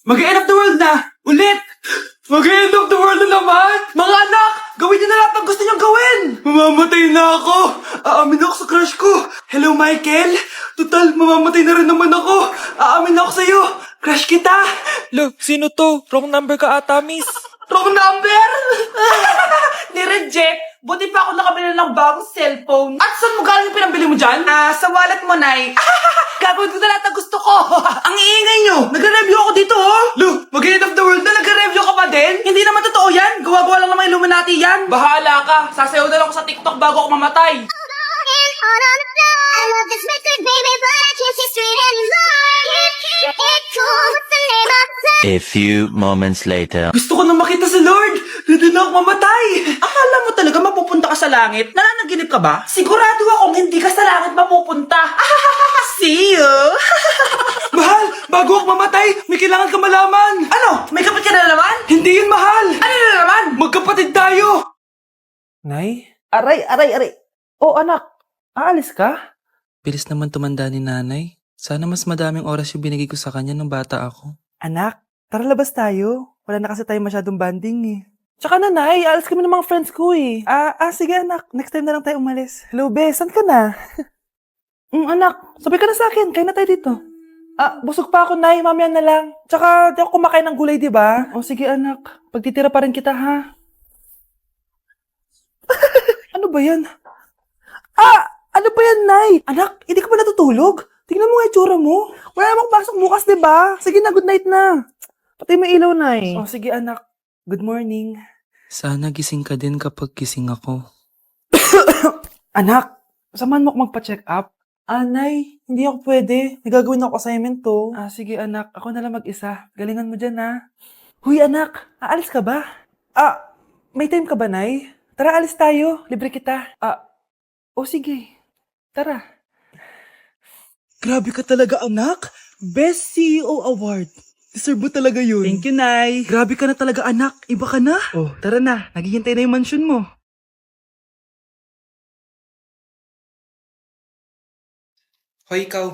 Mag-end of the world na! Ulit! Mag-end of the world na naman! Mga anak! Gawin niyo na lahat ng gusto niyong gawin! Mamamatay na ako! Aamin ako sa crush ko! Hello, Michael! Total, mamamatay na rin naman ako! Aamin ako sa'yo! Crush kita! Lo, sino to? Wrong number ka ata, miss. Wrong number! Ni-reject! Buti pa ako nakabili ng bagong cellphone. At saan mo galing yung pinambili mo dyan? Sa wallet mo, Nay. Gagawin ko na lahat ng gusto ko. Ang iingay nyo! Nagre-review ako dito, oh! Lu, mag-end of the world na nagre-review ka pa din? Hindi naman totoo yan! Gawa-gawa lang naman Illuminati yan! Bahala ka! Sasayaw na lang ako sa TikTok bago ako mamatay! Out on the floor. I love this record, baby, but I can't see straight anymore. It cool, what's the name of the A few moments later. Gusto ko na makita si Lord! Ready na ako mamatay! Akala mo talaga mapupunta ka sa langit? Nananaginip ka ba? Sigurado akong hindi ka sa langit mapupunta! See you! Mahal! Bago ako mamatay, may kailangan ka malaman! Ano? May kapatid ka na naman? Hindi yun, mahal! Ano na naman? Magkapatid tayo! Nay, Aray! Oh, anak, aalis ka? bilis naman tumanda ni nanay. Sana mas madaming oras yung binigay ko sa kanya nung bata ako. Anak, tara labas tayo. Wala na kasi tayo masyadong banding eh. Tsaka nanay, alas kami ng mga friends ko eh. Sige anak, next time na lang tayo umalis. Hello, be, saan ka na? Anak, sabay ka na sa akin, kain na tayo dito. Busog pa ako, nay, mamaya na lang. Tsaka, di ako kumakain ng gulay, di ba? O sige anak, pagtitira pa rin kita, ha? Ano ba yan? Ano ba yan, nay? Anak, hindi ka ba natutulog? Tingnan mo nga itsura mo. Wala namang pasok bukas, di ba? Sige na, good night na. Patay mo ilaw, nay. O sige anak, good morning. Sana gising ka din kapag gising ako. Anak, samahan mo ako magpa-check up. Nay, hindi ako pwede. May gagawin ako assignment to. Sige anak, ako na lang mag-isa. Galingan mo dyan, ha? Huy anak, aalis ka ba? May time ka ba, nay? Tara, alis tayo. Libre kita. Sige. Tara. Grabe ka talaga, anak! Best CEO Award! Deserve mo talaga yun. Thank you, nay. Grabe ka na talaga, anak. Iba ka na. Oh, tara na. Naghihintay na yung mansion mo. Hoy, ikaw.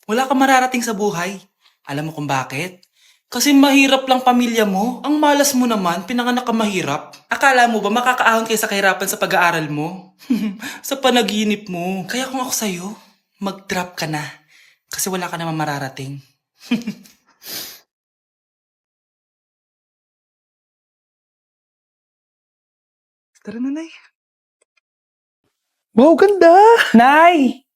Wala ka mararating sa buhay. Alam mo kung bakit? Kasi mahirap lang pamilya mo. Ang malas mo naman, pinanganak ka mahirap. Akala mo ba makakaahon kayo sa kahirapan sa pag-aaral mo? Sa panaginip mo. Kaya kung ako sa'yo, mag-drop ka na. Kasi wala ka naman mararating. Tara na, nay. Wow, ganda! Nay!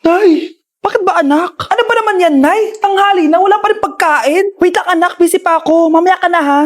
Nay! Bakit ba, anak? Ano ba naman yan, nay? Tanghali na, wala pa rin pagkain. Wait lang, anak. Busy pa ako. Mamaya ka na, ha?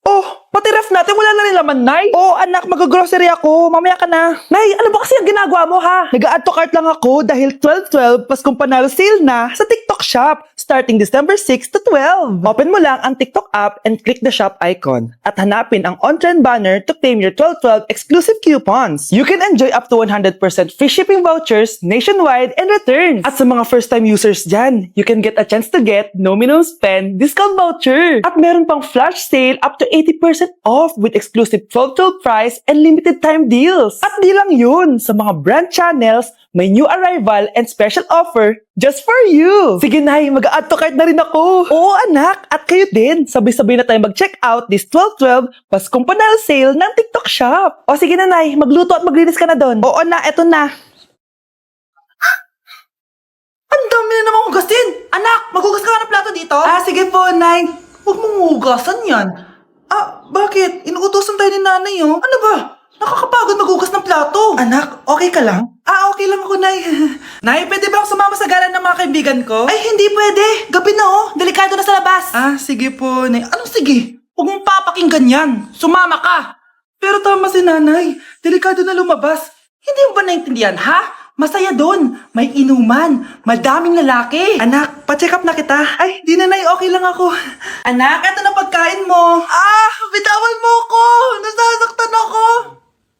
Oh, pati ref natin, wala na rin laman, nay. Oh, anak, mag-grocery ako. Mamaya ka na. Nay, ano ba kasi ang ginagawa mo, ha? Nag-add to cart lang ako dahil 12/12 Paskong Panalo sale na sa TikTok Shop starting December 6 to 12. Open mo lang ang TikTok app and click the shop icon at hanapin ang on-trend banner to claim your 12/12 exclusive coupons. You can enjoy up to 100% free shipping vouchers nationwide and returns. At sa mga first-time users dyan, you can get a chance to get no minimum spend discount voucher. At meron pang flash sale up to 80% off with exclusive 12/12 price and limited time deals. At di lang yun, sa mga brand channels, may new arrival and special offer just for you. Sige nay, mag-add to cart na rin ako. Oo anak, at kayo din. Sabay-sabay na tayo mag-check out this 12/12 Paskong Panalo sale ng TikTok Shop. O sige na nay, magluto at maglinis ka na doon. Oo na, eto na. Ang dami na namang hugasin! Anak, maghugas ka ng plato dito? Sige po, Nay. Huwag mong hugasan yan. Bakit? Inuutosan tayo ni nanay, oh. Ano ba? Nakakapagod maghugas ng plato. Anak, okay ka lang? Okay lang ako, Nay. Nay, pwede ba ako sumama sa gala ng mga kaibigan ko? Ay, hindi pwede. Gabi na, oh. Delikado na sa labas. Sige po, Nay. Anong sige? Huwag mong papakinggan yan. Sumama ka. Pero tama si nanay. Delikado na lumabas. Hindi mo ba naintindihan, ha? Masaya doon. May inuman. Madaming lalaki. Anak, pa-check up na kita. Ay, di na, Nay. Okay lang ako. Anak, eto na pagkain mo. Bitawan mo ko. Nasasaktan ako.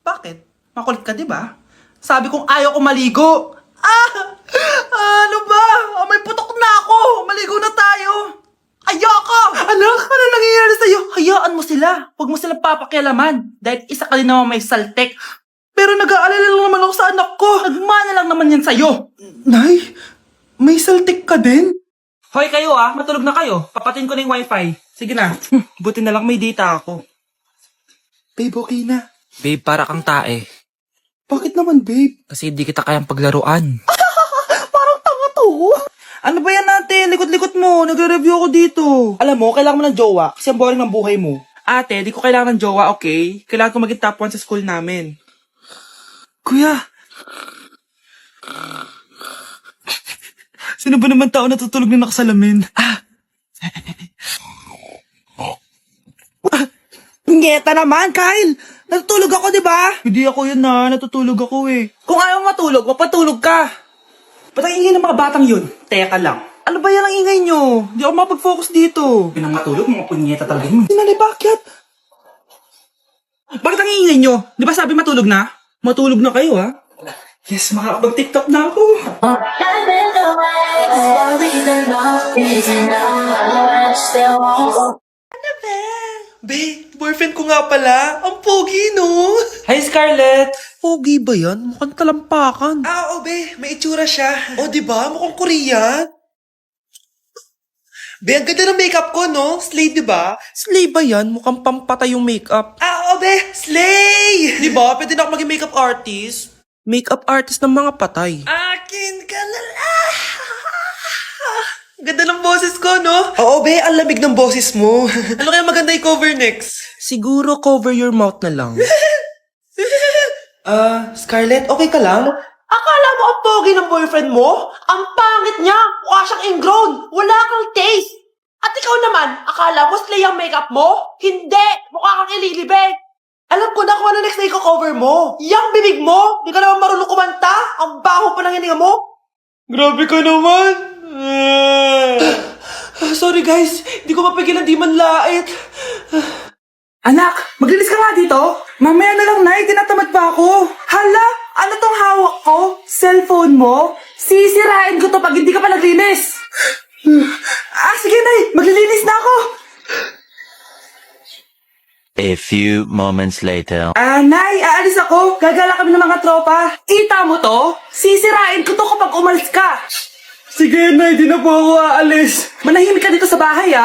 Bakit? Makulit ka, di ba? Sabi kong ayaw ko maligo. Ano ba? May putok na ako. Maligo na tayo. Ayoko! Anak, ano nangyayari sa'yo? Hayaan mo sila. Huwag mo silang papakialaman. Dahil isa ka din naman may saltek. Pero nag-aalala lang naman ako sa anak ko. Nagmana lang naman yan sa'yo. Nay, may saltik ka din? Hoy kayo matulog na kayo. Papatin ko na yung wifi. Sige na. Buti na lang may data ako. Babe, okay na. Babe, para kang tae. Bakit naman, babe? Kasi hindi kita kayang paglaruan. Parang tanga to. Ano ba yan natin? Likot-likot mo. Nagre-review ako dito. Alam mo, kailangan mo ng jowa kasi ang boring ng buhay mo. Ate, di ko kailangan ng jowa, okay? Kailangan ko maging top 1 sa school namin. Kuya! Sino ba naman tao natutulog na nakasalamin? Ngeta naman, Kyle! Natutulog ako, di ba? Hindi ako yun natutulog ako eh. Kung ayaw matulog, mapatulog ka. Ba't ang ingay ng mga batang yun? Teka lang. Ano ba yan ang ingay nyo? Hindi ako mapag-focus dito. Pinang matulog, mga punyeta talaga yun. Sinali, bakit? Bakit ang ingay nyo? Di ba sabi matulog na? Matulog na kayo, ha? Yes, makakapag-tiktok na ako. Babe, boyfriend ko nga pala. Ang pogi, no? Hi, Scarlett! Pogi ba yan? Mukhang talampakan. Oo, be. May itsura siya. O, di ba? Mukhang Korean. Be, ang ganda ng makeup ko, no? Slay, di ba? Slay ba yan? Mukhang pampatay yung makeup. Oo, be. Slay! Di ba? Pwede na ako maging makeup artist. Makeup artist ng mga patay. Akin ka na lang. Ganda ng boses ko, no? Oo, be. Ang lamig ng boses mo. Ano kaya maganda i-cover next? Siguro cover your mouth na lang. Scarlett, okay ka lang? Akala mo ang pogi ng boyfriend mo? Ang pangit niya! Mukha siyang ingrown! Wala kang taste! At ikaw naman, akala mo slay ang makeup mo? Hindi! Mukha kang ililibig! Alam ko na kung ano next na i-cover mo! Yang bibig mo! Di ka naman marunong kumanta! Ang baho pa ng hininga mo! Grabe ka naman! Sorry guys, di ko mapigilan di man lait. Anak, maglinis ka nga dito. Mamaya na lang, Nay. Tinatamad pa ako. Hala, ano tong hawak ko? Cellphone mo? Sisirain ko to pag hindi ka pa naglinis. Sige, Nay. Maglilinis na ako. A few moments later. Nay, aalis ako. Gagala kami ng mga tropa. Kita mo to? Sisirain ko to kapag umalis ka. Sige, Nay. Di na po ako aalis. Manahimik ka dito sa bahay,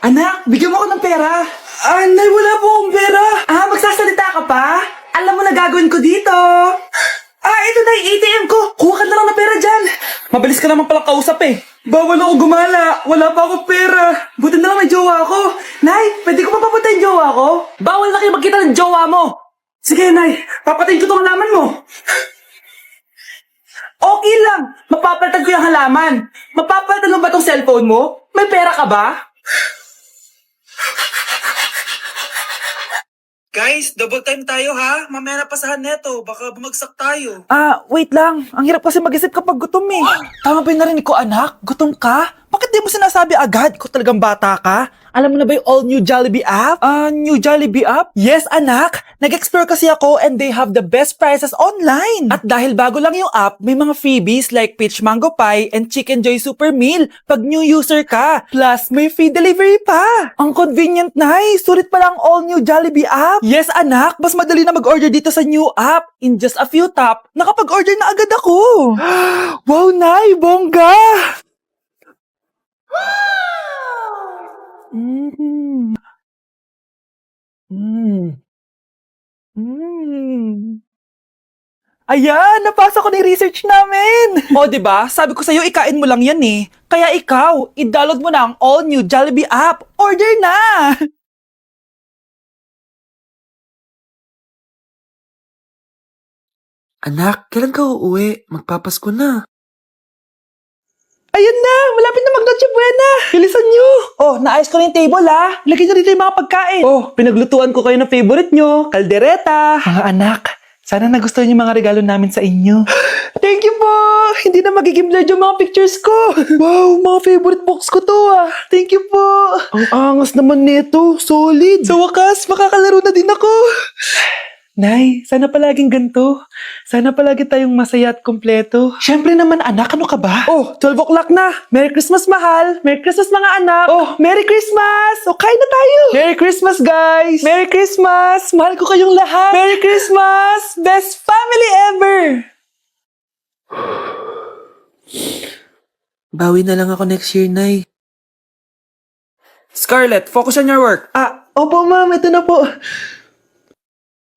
Anak, bigyan mo ako ng pera. Nay, wala po akong pera. Magsasalita ka pa? Alam mo na gagawin ko dito. Ito na yung ATM ko. Kuha ka na lang ng pera dyan. Mabilis ka naman palang kausap eh. Bawal ako gumala. Wala pa akong pera. Buti na lang may jowa ako. Nay, pwede ko pa papatay yung jowa ko? Bawal na kayo magkita ng jowa mo. Sige, Nay. Papatayin ko itong halaman mo. Okay lang. Mapapalitan ko yung halaman. Mapapalitan mo ba itong cellphone mo? May pera ka ba? Guys, double time tayo ha. Mamaya na pasahan neto. Baka bumagsak tayo. Wait lang. Ang hirap kasi mag-isip kapag gutom eh. Tama ba yung narinig ko, anak? Gutom ka? Bakit di mo sinasabi agad? Ikaw talagang bata ka? Alam mo na ba yung all new Jollibee app? New Jollibee app? Yes, anak. Nag-explore kasi ako and they have the best prices online. At dahil bago lang yung app, may mga freebies like peach mango pie and chicken joy super meal pag new user ka. Plus, may free delivery pa. Ang convenient, nice. Sulit pala ang all new Jollibee app. Yes, anak. Mas madali na mag-order dito sa new app. In just a few tap, nakapag-order na agad ako. Wow, Nay. Bongga. Mm. Mm. Mm. Ayan, napasa ko na yung research namin. O, diba? Sabi ko sa'yo, ikain mo lang yan eh. Kaya ikaw, i-download mo na ang all-new Jollibee app. Order na! Anak, kailan ka uuwi? Magpapasko na. Ayun na! Malapit na mag-Noche Buena! Bilisan nyo! Oh, naayos ko na yung table ha! Lagyan nyo dito yung mga pagkain! Oh, pinaglutuan ko kayo ng favorite nyo, kaldereta! Mga anak, sana nagustuhan yung mga regalo namin sa inyo. Thank you po! Hindi na magiging blurred yung mga pictures ko! Wow, mga favorite box ko to Thank you po! Ang angas naman nito, solid! Sa wakas, makakalaro na din ako! Nay, sana palaging ganito. Sana palagi tayong masaya at kompleto. Siyempre naman anak, ano ka ba? Oh, 12 o'clock na. Merry Christmas, mahal. Merry Christmas, mga anak. Oh, Merry Christmas. O, kain na tayo. Merry Christmas, guys. Merry Christmas. Mahal ko kayong lahat. Merry Christmas. Best family ever. Bawi na lang ako next year, Nay. Scarlett, focus on your work. Opo ma'am, ito na po.